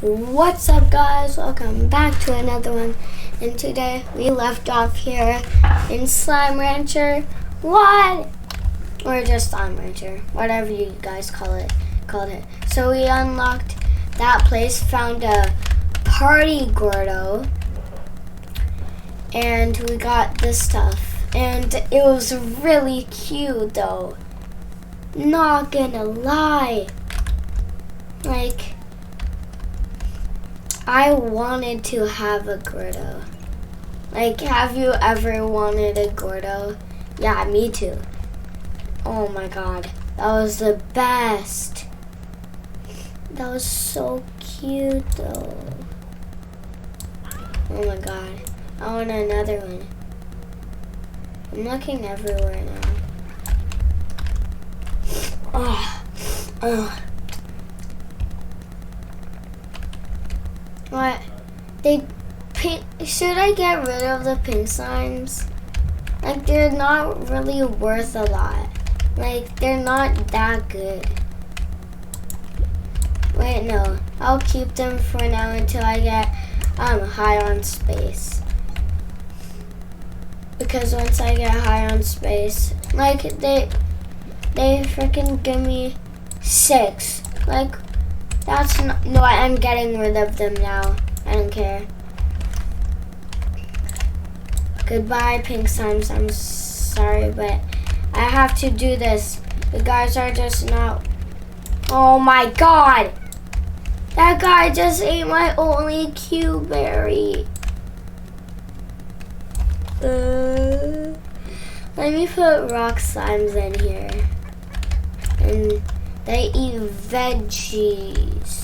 What's up, guys? Welcome back to another one. And today we left off here in Slime Rancher. What? Or just Slime Rancher, whatever you guys called it. So we unlocked that place, found a party Gordo, and we got this stuff. And it was really cute, though. Not gonna lie. Like, I wanted to have a Gordo. Like, have you ever wanted a Gordo? Yeah, me too. Oh my god, that was the best. That was so cute though. Oh my god, I want another one. I'm looking everywhere now. Oh. What? Should I get rid of the pink slimes? Like, they're not really worth a lot. Like, they're not that good. Wait, no. I'll keep them for now until I get high on space. Because once I get high on space, like, they freaking give me 6. Like, that's not, no, I'm getting rid of them now. I don't care. Goodbye, pink slimes. I'm sorry, but I have to do this. You guys are just not. Oh my god! That guy just ate my only Q berry. Let me put rock slimes in here. And they eat veggies.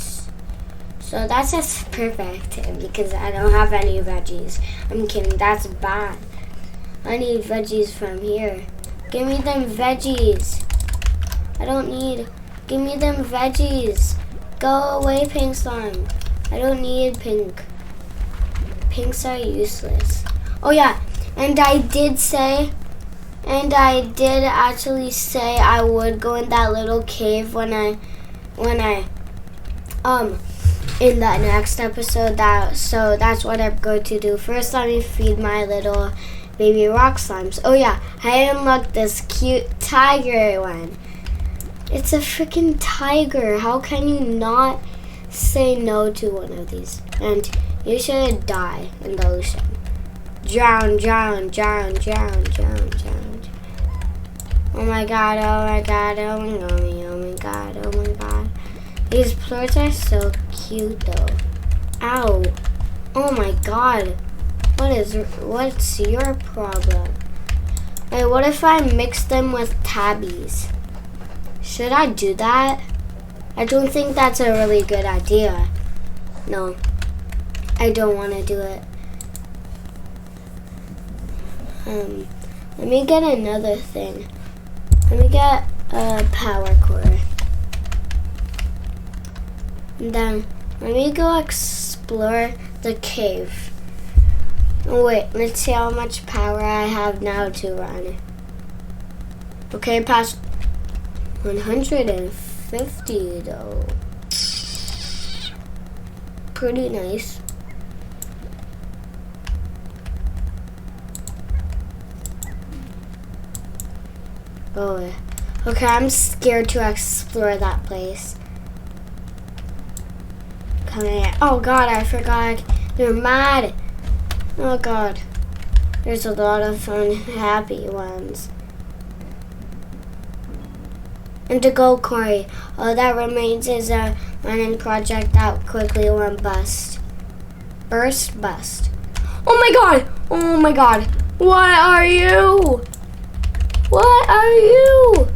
So that's just perfect because I don't have any veggies. I'm kidding, that's bad. I need veggies from here. Give me them veggies. I don't need. Give me them veggies. Go away, pink slime. I don't need pink. Pinks are useless. Oh yeah, and I did actually say I would go in that little cave when I in that next episode. So that's what I'm going to do. First, let me feed my little baby rock slimes. Oh yeah, I unlocked this cute tiger one. It's a freaking tiger. How can you not say no to one of these? And you should die in the ocean. Drown, drown, drown, drown, drown, drown. Oh my god, oh my god, oh my god, oh my god, oh my god. These plants are so cute though. Ow. Oh my god. What's your problem? Hey, what if I mix them with tabbies? Should I do that? I don't think that's a really good idea. No, I don't want to do it. Let me get another thing. Let me get a power core. And then let me go explore the cave. Oh, wait, let's see how much power I have now to run. Okay, past 150 though. Pretty nice. Oh, okay, I'm scared to explore that place. Come here. Oh god, I forgot. They're mad. Oh god. There's a lot of unhappy ones. And to go, Corey. All that remains is a running project that quickly went bust. Bust. Oh my god! Oh my god! What are you? What are you?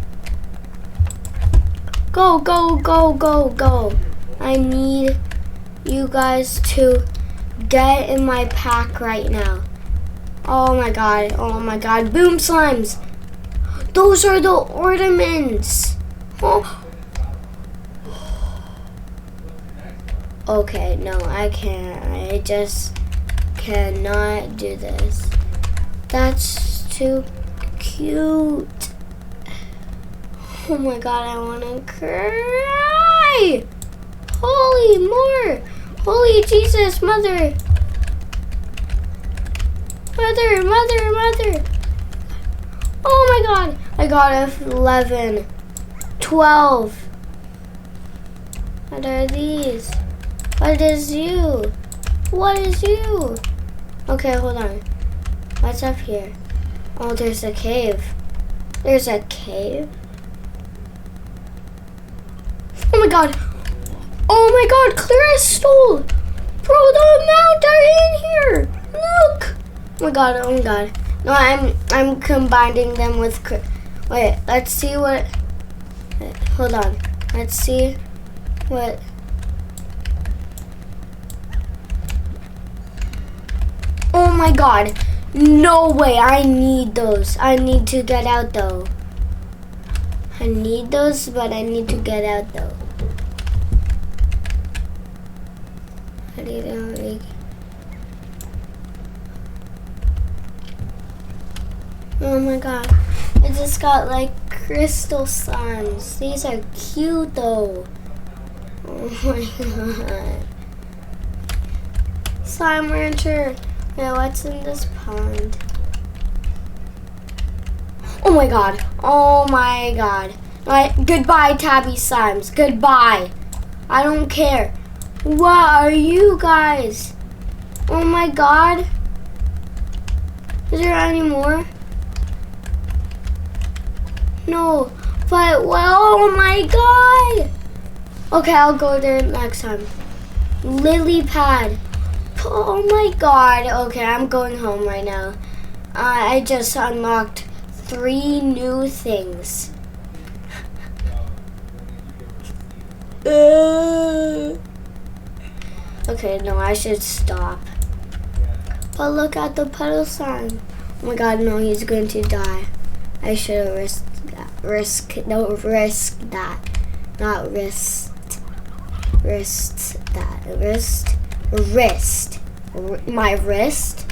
Go, go, go, go, go. I need you guys to get in my pack right now. Oh my god, oh my god. Boom slimes. Those are the ornaments. Oh. Okay, no, I can't. I just cannot do this. That's too cute. Oh my god, I want to cry. Holy more. Holy Jesus, mother. Mother. Oh my god. I got 11. 12. What are these? What is you? What is you? Okay, hold on. What's up here? Oh, there's a cave. There's a cave? Oh my god. Oh my god, Cristul! Bro, the amount are in here! Look! Oh my god. No, I'm combining them with wait, let's see what hold on. Let's see what oh my god. No way, I need those. I need to get out though. I need those, but I need to get out though. I need to oh my god. I just got like crystal slimes. These are cute though. Oh my god. Slime rancher. Wait, what's in this pond? Oh my god. Oh my god. Alright, goodbye, Tabby Slimes. Goodbye. I don't care. What are you guys? Oh my god. Is there any more? No. But, well, oh my god. Okay, I'll go there next time. Lily pad. Oh my god. Okay, I'm going home right now. I just unlocked 3 new things. Okay, no, I should stop. But look at the puddle sign. Oh my god, no, he's going to die. I should have risked that. Risk that. Not wrist. Wrist that. Wrist. My wrist.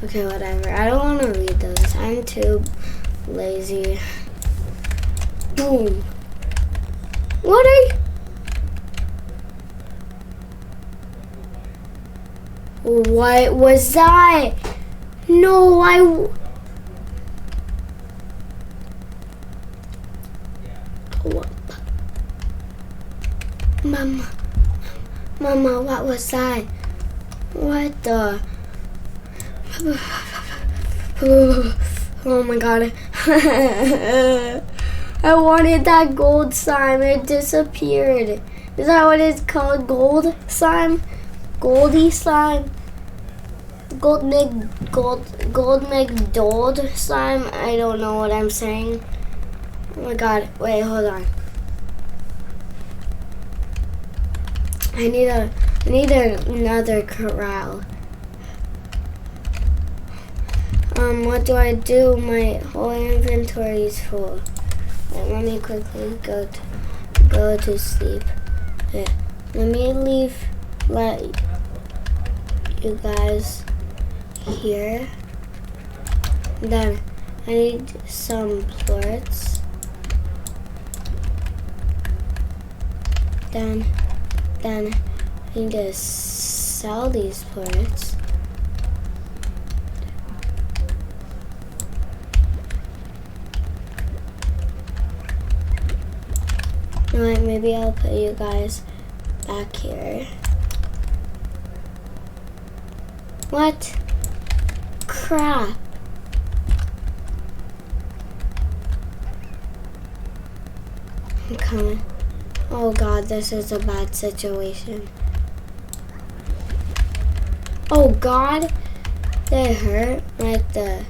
Okay, whatever. I don't want to read those. I'm too lazy. Boom. What are you? What was that? No, Mama, what was that? What the? Oh my god. I wanted that gold slime. It disappeared. Is that what it's called? Gold slime? Goldie slime? Gold McDold slime? I don't know what I'm saying. Oh my god. Wait, hold on. I need another corral. What do I do? My whole inventory is full. Wait, let me quickly go to sleep. Okay, let me let you guys here. Then I need some plorts. Then I need to sell these plorts. Alright, maybe I'll put you guys back here. What? Crap. I'm coming. Oh god, this is a bad situation. Oh god, they hurt like the.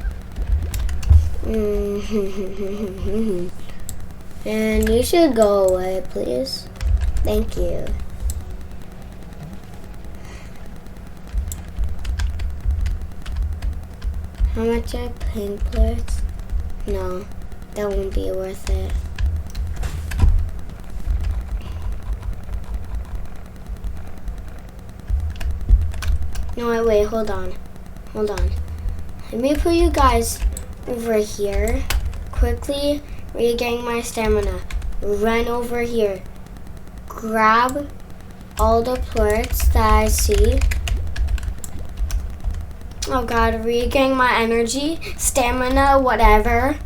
And you should go away, please. Thank you. How much are pink plorts? No, that won't be worth it. No, wait, hold on. Let me put you guys over here. Quickly regain my stamina. Run over here. Grab all the plants that I see. Oh god, regain my energy, stamina, whatever.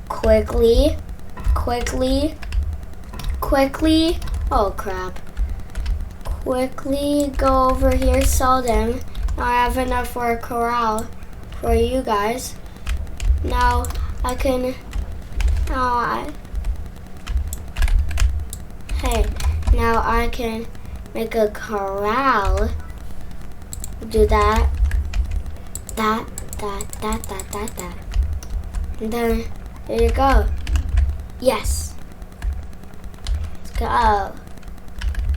Quickly. Oh crap. Quickly go over here, sell them. Now I have enough for a corral for you guys. Now I can, now I can make a corral. Do that. And then, there you go. Yes. Let's go.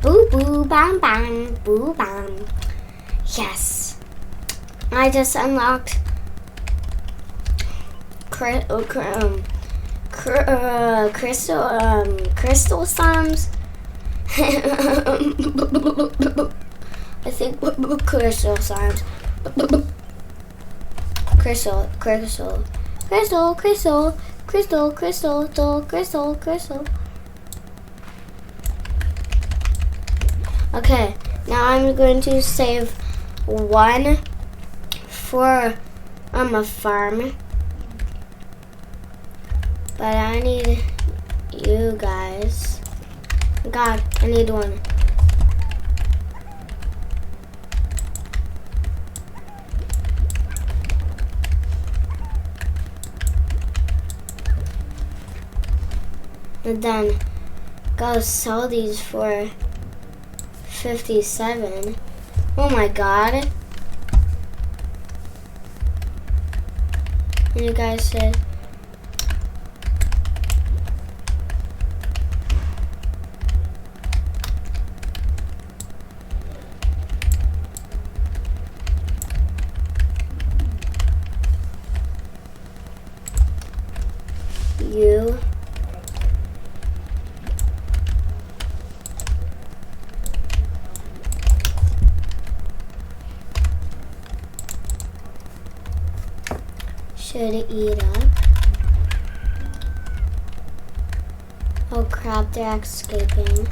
Boo boo bang bang, boo bang. Yes. I just unlocked crystal slums. I think crystal slime. Crystal. Okay, now I'm going to save one for a farm. But I need you guys. God, I need one. And then go sell these for 57. Oh my god. And you guys said you should eat up. Oh crap, they're escaping.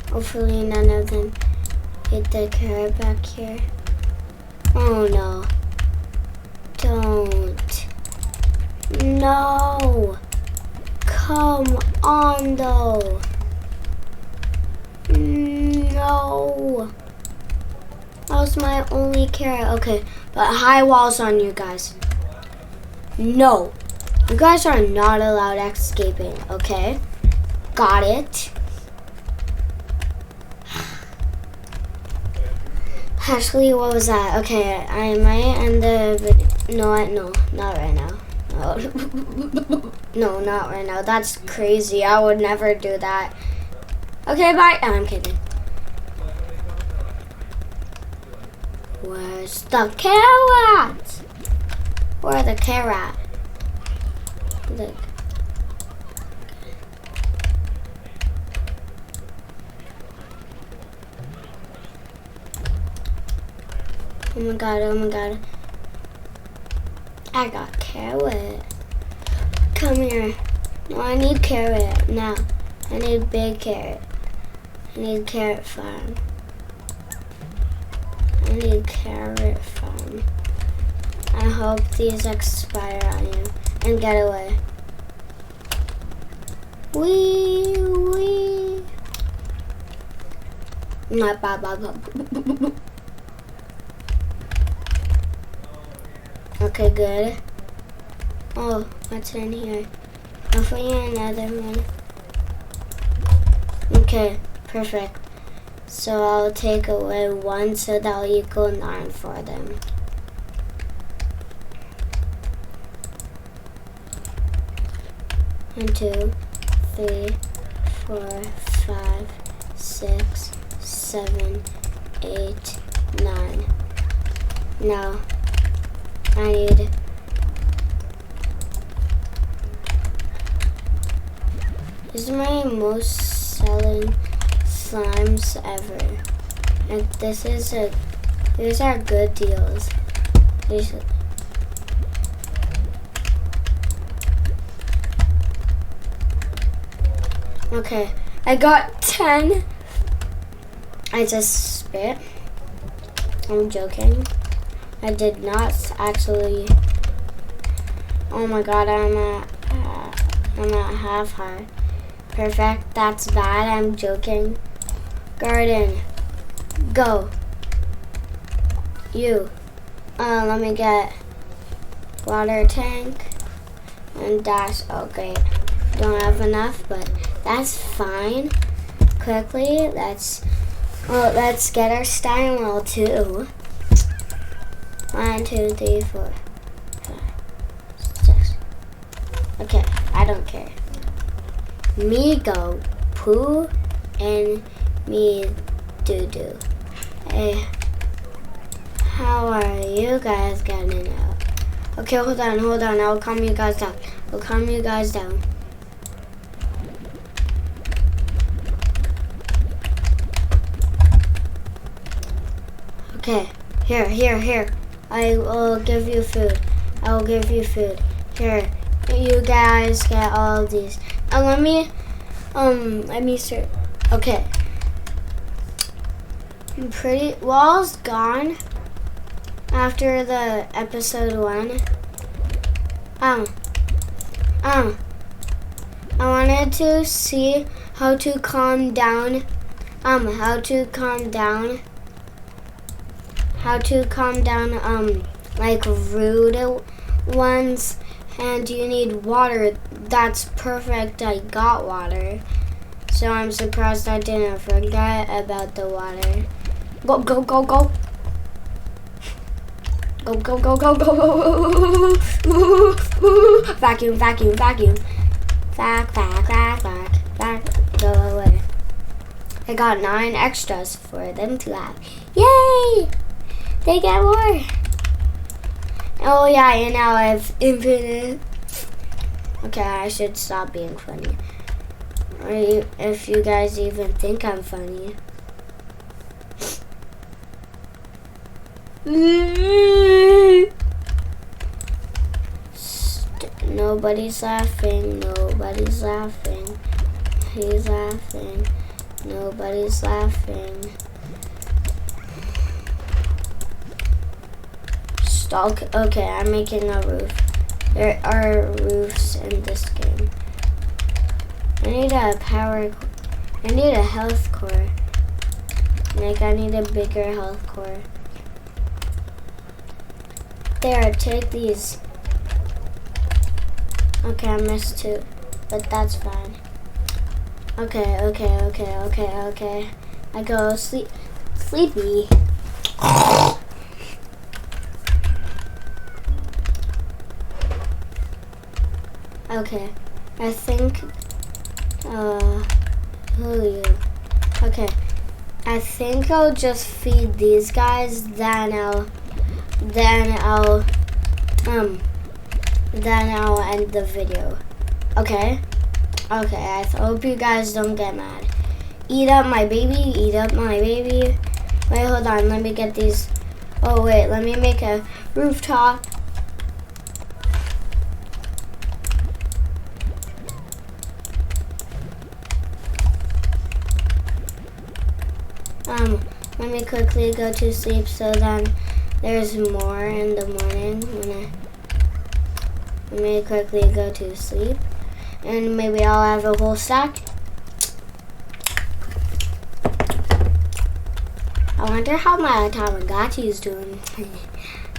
Hopefully none of them hit the carrot back here. Oh no. Don't. No. Come on though. No. That was my only carrot. Okay, but high walls on you guys. No. You guys are not allowed escaping, okay? Got it. Actually, what was that? Okay, I might end the video. No, not right now. No, not right now. That's crazy. I would never do that. Okay, bye. Oh, I'm kidding. Where's the carrot? Where's the carrot? Look. Oh my god. I got carrot. Come here. No, I need carrot now. I need big carrot. I need carrot farm. I need carrot farm. I hope these expire on you and get away. Wee. Not bad. Okay, good. Oh, what's in here? I'll put you another one. Okay, perfect. So I'll take away one so that'll equal 9 for them. And 2, 3, 4, 5, 6, 7, 8, 9. Now I need this is my most selling slimes ever. And these are good deals. Okay, I got 10. I just spit. I'm joking. I did not actually. Oh my god, I'm at half heart. Perfect. That's bad. I'm joking. Garden. Go. You. Let me get water tank and dash. Oh great. Don't have enough, but that's fine. Quickly, let's get our style too. 1, 2, 3, 4, 5, 6. Okay, I don't care. Me go poo and me doo doo. Hey, how are you guys getting out? Okay, hold on. I'll calm you guys down. Okay, here. I will give you food. Here, you guys get all of these. And let me start. Okay. Wall's gone after the episode 1. I wanted to see how to calm down. Like rude ones, and you need water. That's perfect. I got water, so I'm surprised I didn't forget about the water. Go. Vacuum. Vac. Go away. I got 9 extras for them to have. Yay! They get more. Oh yeah, and now I have infinite. Okay, I should stop being funny. Or if you guys even think I'm funny. Nobody's laughing. He's laughing. Nobody's laughing. Okay, I'm making a roof. There are roofs in this game. I need a health core. Like, I need a bigger health core. There, take these. Okay, I missed 2, but that's fine. Okay. I go sleepy. Okay, I think, who are you? Okay, I think I'll just feed these guys, then I'll end the video. Okay, I hope you guys don't get mad. Eat up my baby. Wait, hold on, let me get these. Oh wait, let me make a rooftop. Let me quickly go to sleep so then there's more in the morning let me quickly go to sleep and maybe I'll have a whole stack. I wonder how my Tamagotchi's doing.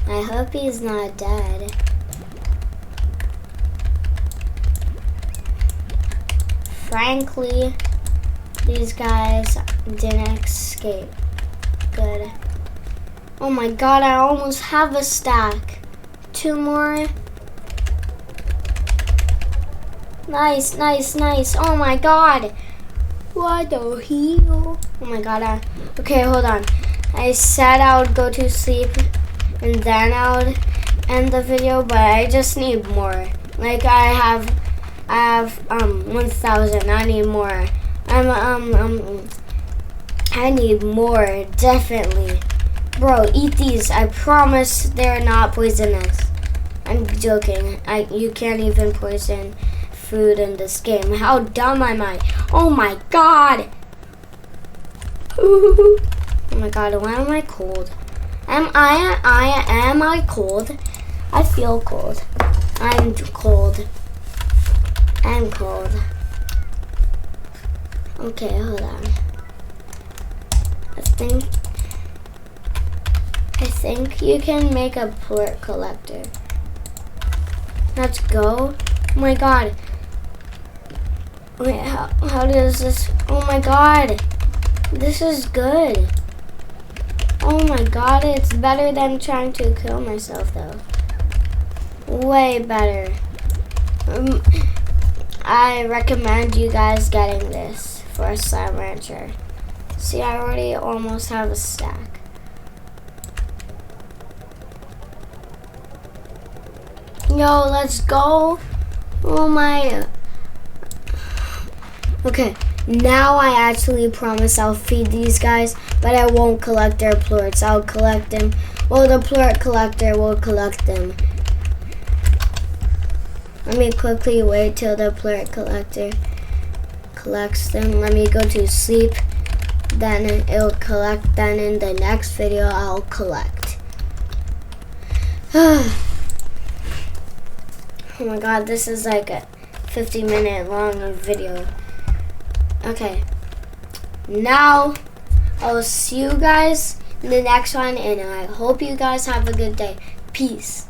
I hope he's not dead. Frankly, these guys didn't escape. Good. Oh my god, I almost have a stack. 2 more. Nice. Oh my god. What the hell? Oh my god. Okay, hold on. I said I would go to sleep and then I would end the video, but I just need more. Like I have 1,000. I need more. I need more, definitely. Bro, eat these. I promise they're not poisonous. I'm joking. You can't even poison food in this game. How dumb am I? Oh my god! Oh my god, why am I cold? Am I cold? I feel cold. I'm cold. I'm cold. Okay, hold on. I think you can make a plort collector. Let's go. Oh my god. Wait, how does this? Oh my god. This is good. Oh my god, it's better than trying to kill myself though. Way better. I recommend you guys getting this for a slime rancher. See, I already almost have a stack. Yo, let's go. Oh my. Okay, now I actually promise I'll feed these guys, but I won't collect their plorts. I'll collect them. Well, the plort collector will collect them. Let me quickly wait till the plort collector collects them. Let me go to sleep. Then it'll collect. Then in the next video, I'll collect. Oh my god, this is like a 50-minute long video. Okay, now I'll see you guys in the next one, and I hope you guys have a good day. Peace.